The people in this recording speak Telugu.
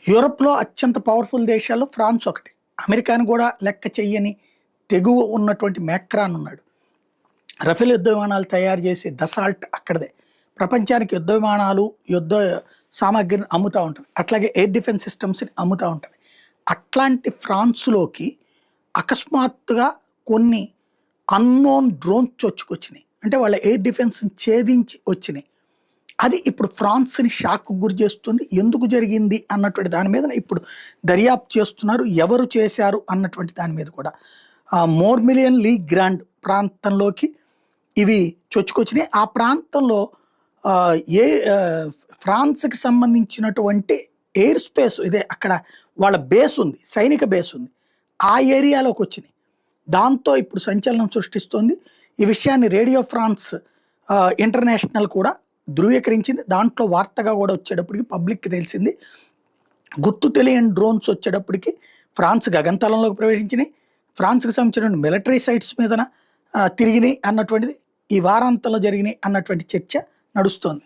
యూరప్‌లో అత్యంత పవర్‌ఫుల్ దేశాల్లో ఫ్రాన్స్ ఒకటి. అమెరికాను కూడా లెక్క చెయ్యని తెగువ ఉన్నటువంటి మాక్రాన్ ఉన్నాడు. రఫేల్ యుద్ధ విమానాలు తయారు చేసే దసాల్ట్ అక్కడిదే. ప్రపంచానికి యుద్ధ విమానాలు, యుద్ధ సామగ్రిని అమ్ముతా ఉంటది. అట్లాగే ఎయిర్ డిఫెన్స్ సిస్టమ్స్‌ని అమ్ముతా ఉంటది. అట్లాంటి ఫ్రాన్స్‌లోకి అకస్మాత్తుగా కొన్ని అన్‌నోన్ డ్రోన్స్ చొచ్చుకొచ్చినాయి. అంటే వాళ్ళ ఎయిర్ డిఫెన్స్‌ని ఛేదించి వచ్చినాయి. అది ఇప్పుడు ఫ్రాన్స్‌ని షాక్‌కు గురి చేస్తుంది. ఎందుకు జరిగింది అన్నటువంటి దాని మీద ఇప్పుడు దర్యాప్తు చేస్తున్నారు. ఎవరు చేశారు అన్నటువంటి దాని మీద కూడా. మోర్మిలియన్ లీ గ్రాండ్ ప్రాంతంలోకి ఇవి చొచ్చుకొచ్చినాయి. ఆ ప్రాంతంలో ఆహ్, ఏ ఫ్రాన్స్‌కి సంబంధించినటువంటి ఎయిర్ స్పేస్ ఇదే అక్కడ వాళ్ళ బేస్ ఉంది. సైనిక బేస్ ఉంది. ఆ ఏరియాలోకొచ్చినాయి. దాంతో ఇప్పుడు సంచలనం సృష్టిస్తోంది. ఈ విషయాన్ని రేడియో ఫ్రాన్స్ ఇంటర్నేషనల్ కూడా ధృవీకరించింది. దాంట్లో వార్తగా కూడా వచ్చేటప్పటికి పబ్లిక్‌కి తెలిసింది. గుర్తు తెలియని డ్రోన్స్ వచ్చేటప్పటికి ఫ్రాన్స్ గగనతలంలోకి ప్రవేశించినాయి. ఫ్రాన్స్‌కి సంబంధించిన మిలిటరీ సైట్స్ మీదన తిరిగినాయి అన్నటువంటిది ఈ వారాంతంలో జరిగినాయి అన్నటువంటి చర్చ నడుస్తోంది.